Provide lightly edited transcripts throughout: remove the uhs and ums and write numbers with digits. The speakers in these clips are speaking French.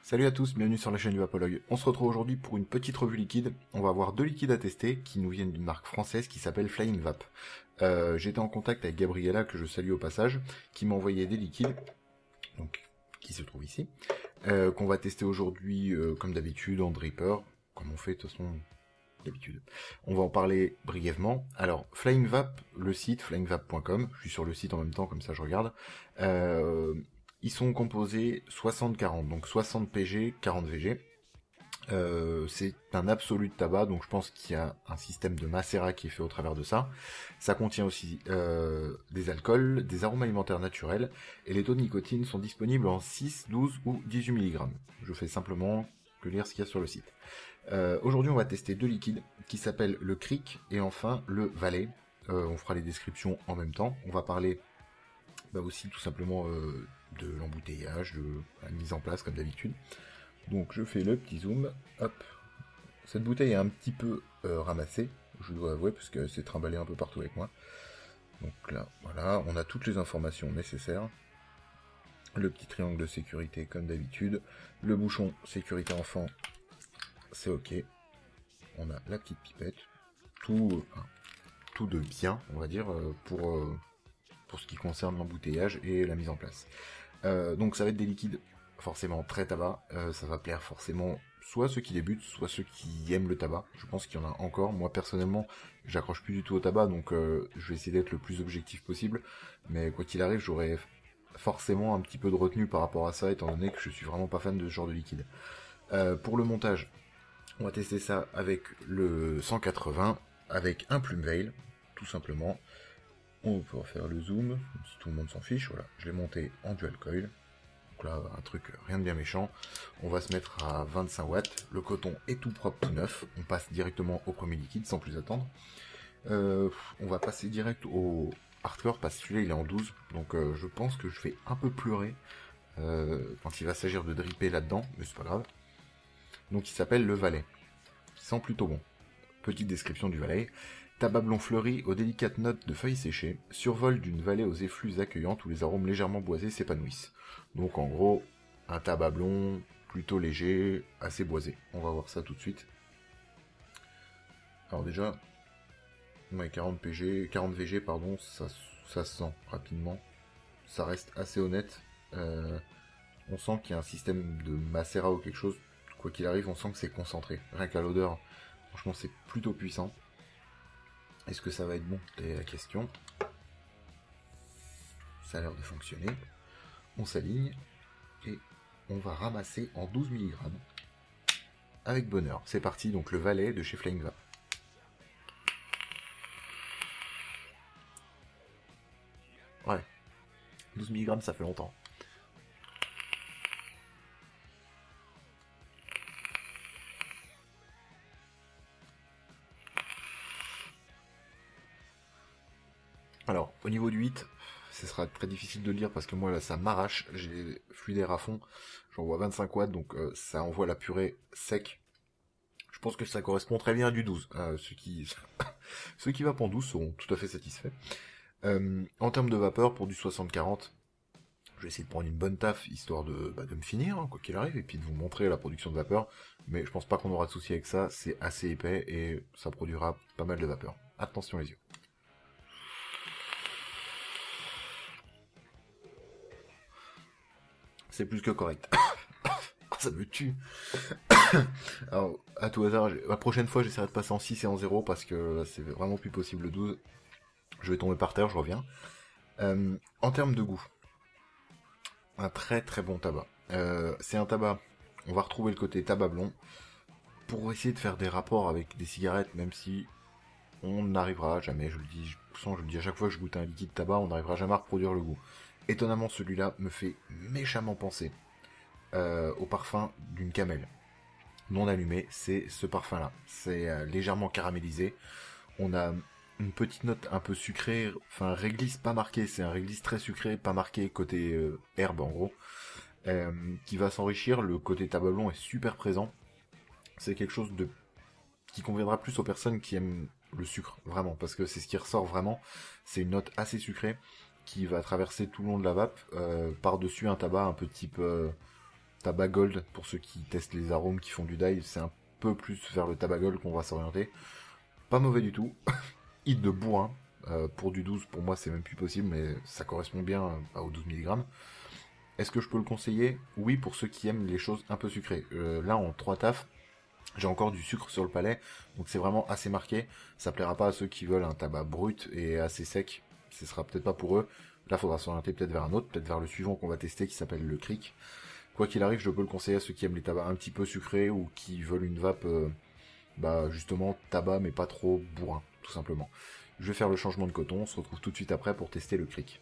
Salut à tous, bienvenue sur la chaîne du Vapologue. On se retrouve aujourd'hui pour une petite revue liquide. On va avoir deux liquides à tester qui nous viennent d'une marque française qui s'appelle Flying Vap. J'étais en contact avec Gabriella, que je salue au passage, qui m'a envoyé des liquides, donc qui se trouvent ici, qu'on va tester aujourd'hui comme d'habitude en dripper, comme on fait de toute façon d'habitude. On va en parler brièvement. Alors, Flying Vap, le site, flyingvap.com, je suis sur le site en même temps, comme ça je regarde. Ils sont composés 60-40, donc 60 PG, 40 VG. C'est un absolu de tabac, donc je pense qu'il y a un système de macérat qui est fait au travers de ça. Ça contient aussi des alcools, des arômes alimentaires naturels, et les taux de nicotine sont disponibles en 6, 12 ou 18 mg. Je fais simplement que lire ce qu'il y a sur le site. Aujourd'hui on va tester deux liquides qui s'appellent le Crick et enfin le Valet. On fera les descriptions en même temps. On va parler aussi tout simplement de l'embouteillage, de la mise en place comme d'habitude. Donc je fais le petit zoom, hop. Cette bouteille est un petit peu ramassée, je dois avouer, parce que c'est trimballé un peu partout avec moi. Donc là, voilà, on a toutes les informations nécessaires. Le petit triangle de sécurité comme d'habitude. Le bouchon sécurité enfant, c'est ok. On a la petite pipette. Tout de bien, on va dire, pour ce qui concerne l'embouteillage et la mise en place. Donc ça va être des liquides forcément très tabac, ça va plaire forcément soit ceux qui débutent, soit ceux qui aiment le tabac. Je pense qu'il y en a encore. Moi personnellement, j'accroche plus du tout au tabac, donc je vais essayer d'être le plus objectif possible. Mais quoi qu'il arrive, j'aurai forcément un petit peu de retenue par rapport à ça, étant donné que je suis vraiment pas fan de ce genre de liquide. Pour le montage, on va tester ça avec le 180, avec un plume veil, tout simplement. On va pouvoir faire le zoom, si tout le monde s'en fiche, voilà. Je l'ai monté en dual coil. Donc là, un truc rien de bien méchant. On va se mettre à 25 watts. Le coton est tout propre, tout neuf. On passe directement au premier liquide sans plus attendre. On va passer direct au hardcore parce que celui-là il est en 12. Donc je pense que je vais un peu pleurer quand il va s'agir de dripper là-dedans. Mais c'est pas grave. Donc il s'appelle le Valet. Il sent plutôt bon. Petite description du Valet. Tabac blond fleuri aux délicates notes de feuilles séchées, survol d'une vallée aux effluves accueillantes où les arômes légèrement boisés s'épanouissent. Donc en gros, un tabac blond plutôt léger, assez boisé. On va voir ça tout de suite. Alors déjà, 40 VG, pardon, ça se sent rapidement. Ça reste assez honnête. On sent qu'il y a un système de macérat ou quelque chose. Quoi qu'il arrive, on sent que c'est concentré. Rien qu'à l'odeur, franchement, c'est plutôt puissant. Est-ce que ça va être bon? C'est la question. Ça a l'air de fonctionner. On s'aligne et on va ramasser en 12 mg avec bonheur. C'est parti, donc le Valet de chez Flying Vap. Ouais, 12 mg ça fait longtemps. Alors, au niveau du 8, ce sera très difficile de lire parce que moi là ça m'arrache, j'ai fluidaire à fond, j'envoie 25 watts donc ça envoie la purée sec. Je pense que ça correspond très bien à du 12. Ceux qui vapent en 12 seront tout à fait satisfaits. En termes de vapeur, pour du 60-40, je vais essayer de prendre une bonne taf histoire de me finir, hein, quoi qu'il arrive, et puis de vous montrer la production de vapeur. Mais je pense pas qu'on aura de soucis avec ça, c'est assez épais et ça produira pas mal de vapeur. Attention les yeux. C'est plus que correct. Ça me tue. Alors, à tout hasard, la prochaine fois, j'essaierai de passer en 6 et en 0 parce que là, c'est vraiment plus possible le 12. Je vais tomber par terre, je reviens. En termes de goût, un très très bon tabac. C'est un tabac, on va retrouver le côté tabac blond pour essayer de faire des rapports avec des cigarettes, même si on n'arrivera jamais, je le dis à chaque fois que je goûte un liquide tabac, on n'arrivera jamais à reproduire le goût. Étonnamment, celui-là me fait méchamment penser au parfum d'une camel non allumée. C'est ce parfum-là. C'est légèrement caramélisé. On a une petite note un peu sucrée, enfin réglisse pas marquée, c'est un réglisse très sucré, pas marqué côté herbe en gros, qui va s'enrichir. Le côté tabac blond est super présent. C'est quelque chose qui conviendra plus aux personnes qui aiment le sucre, vraiment, parce que c'est ce qui ressort vraiment. C'est une note assez sucrée qui va traverser tout le long de la vape, par-dessus un tabac un peu type tabac gold, pour ceux qui testent les arômes, qui font du dye, c'est un peu plus vers le tabac gold qu'on va s'orienter. Pas mauvais du tout. Hit de bourrin. Pour du 12, pour moi c'est même plus possible, mais ça correspond bien aux 12 mg. Est-ce que je peux le conseiller? Oui, pour ceux qui aiment les choses un peu sucrées. Là, en 3 tafs, j'ai encore du sucre sur le palais, donc c'est vraiment assez marqué. Ça plaira pas à ceux qui veulent un tabac brut et assez sec. Ce sera peut-être pas pour eux. Là, faudra s'orienter peut-être vers un autre, peut-être vers le suivant qu'on va tester qui s'appelle le Crick. Quoi qu'il arrive, je peux le conseiller à ceux qui aiment les tabacs un petit peu sucrés ou qui veulent une vape, justement tabac mais pas trop bourrin, tout simplement. Je vais faire le changement de coton, on se retrouve tout de suite après pour tester le Crick.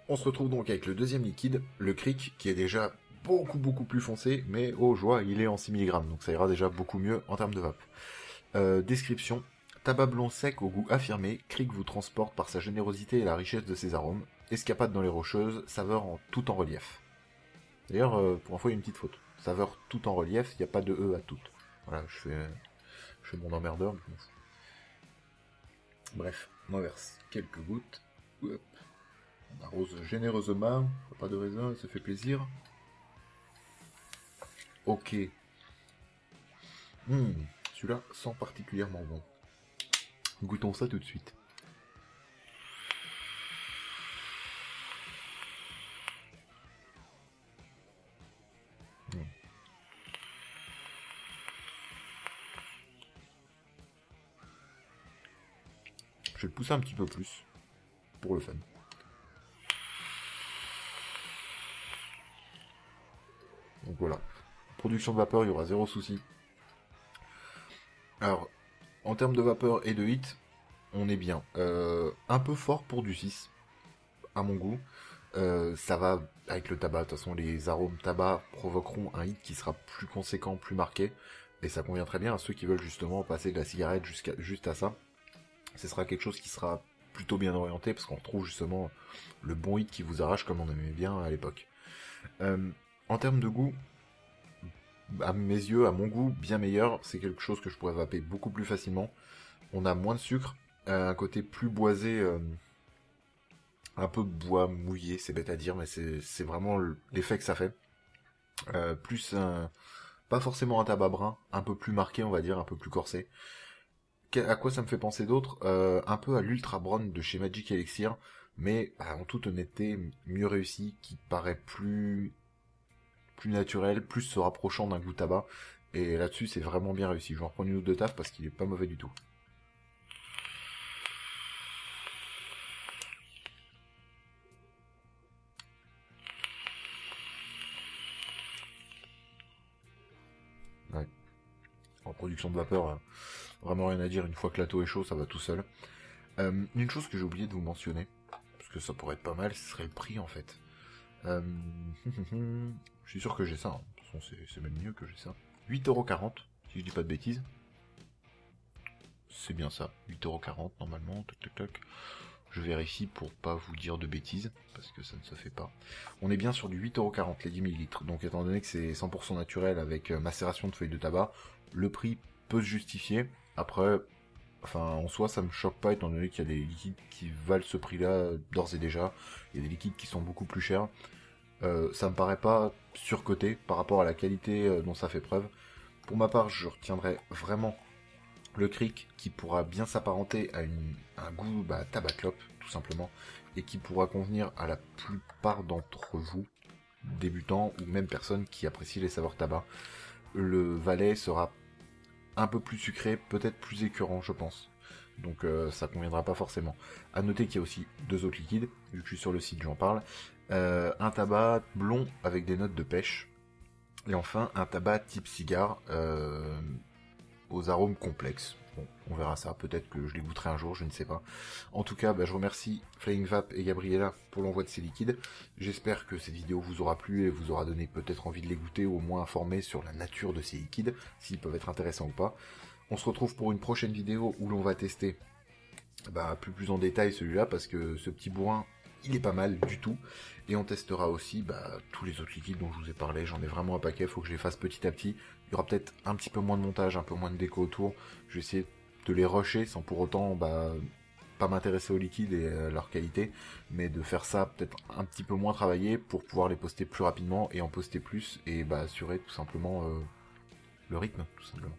On se retrouve donc avec le deuxième liquide, le Crick, qui est déjà beaucoup plus foncé, mais oh joie, il est en 6 mg, donc ça ira déjà beaucoup mieux en termes de vape. Description: tabac blond sec au goût affirmé, Crick vous transporte par sa générosité et la richesse de ses arômes, escapade dans les rocheuses, saveur tout en relief. D'ailleurs, pour info, il y a une petite faute. Saveur tout en relief, il n'y a pas de E à toute. Voilà, je fais mon emmerdeur, mais je m'en fous. Bref, on verse quelques gouttes. Hop. On arrose généreusement, pas de raisin, ça fait plaisir. Ok. Celui-là sent particulièrement bon. Goûtons ça tout de suite. Je vais le pousser un petit peu plus, pour le fun. Donc voilà. Production de vapeur, il y aura zéro souci. Alors, en termes de vapeur et de hit, on est bien. Un peu fort pour du 6, à mon goût. Ça va avec le tabac. De toute façon, les arômes tabac provoqueront un hit qui sera plus conséquent, plus marqué. Et ça convient très bien à ceux qui veulent justement passer de la cigarette juste à ça. Ce sera quelque chose qui sera plutôt bien orienté, parce qu'on retrouve justement le bon hit qui vous arrache comme on aimait bien à l'époque. En termes de goût, à mes yeux, à mon goût, bien meilleur. C'est quelque chose que je pourrais vaper beaucoup plus facilement. On a moins de sucre, un côté plus boisé, un peu bois mouillé, c'est bête à dire, mais c'est vraiment l'effet que ça fait. Pas forcément un tabac brun, un peu plus marqué, on va dire, un peu plus corsé. À quoi ça me fait penser d'autre? Un peu à l'Ultra Brown de chez Magic Elixir, mais en toute honnêteté, mieux réussi, qui paraît plus naturel, plus se rapprochant d'un goût tabac. Et là-dessus, c'est vraiment bien réussi. Je vais en reprendre une ou deux taffes parce qu'il est pas mauvais du tout. Ouais. En production de vapeur, vraiment rien à dire. Une fois que la taux est chaud, ça va tout seul. Une chose que j'ai oublié de vous mentionner, parce que ça pourrait être pas mal, ce serait le prix en fait. Je suis sûr que j'ai ça. Hein. De toute façon, c'est même mieux que j'ai ça. 8,40€, si je dis pas de bêtises. C'est bien ça, 8,40€ normalement. Toc toc toc. Je vérifie pour pas vous dire de bêtises, parce que ça ne se fait pas. On est bien sur du 8,40€ les 10 ml. Donc étant donné que c'est 100% naturel avec macération de feuilles de tabac, le prix peut se justifier. Après, en soi, ça me choque pas étant donné qu'il y a des liquides qui valent ce prix-là d'ores et déjà. Il y a des liquides qui sont beaucoup plus chers. Ça me paraît pas surcoté par rapport à la qualité dont ça fait preuve. Pour ma part, je retiendrai vraiment le Crick qui pourra bien s'apparenter à un goût tabac clope, tout simplement, et qui pourra convenir à la plupart d'entre vous, débutants ou même personnes qui apprécient les saveurs tabac. Le Valet sera un peu plus sucré, peut-être plus écœurant, je pense. Donc ça conviendra pas forcément. À noter qu'il y a aussi deux autres liquides, vu que je suis sur le site, j'en parle. Un tabac blond avec des notes de pêche. Et enfin, un tabac type cigare aux arômes complexes. Bon, on verra ça, peut-être que je les goûterai un jour, je ne sais pas. En tout cas, je remercie Flying Vape et Gabriella pour l'envoi de ces liquides. J'espère que cette vidéo vous aura plu et vous aura donné peut-être envie de les goûter, ou au moins informé sur la nature de ces liquides, s'ils peuvent être intéressants ou pas. On se retrouve pour une prochaine vidéo où l'on va tester plus en détail celui-là, parce que ce petit bourrin, il est pas mal du tout. Et on testera aussi tous les autres liquides dont je vous ai parlé. J'en ai vraiment un paquet, il faut que je les fasse petit à petit. Il y aura peut-être un petit peu moins de montage, un peu moins de déco autour. Je vais essayer de les rusher sans pour autant pas m'intéresser aux liquides et leur qualité, mais de faire ça peut-être un petit peu moins travaillé pour pouvoir les poster plus rapidement et en poster plus et assurer tout simplement le rythme, tout simplement.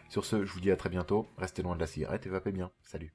Sur ce, je vous dis à très bientôt, restez loin de la cigarette et vapez bien. Salut.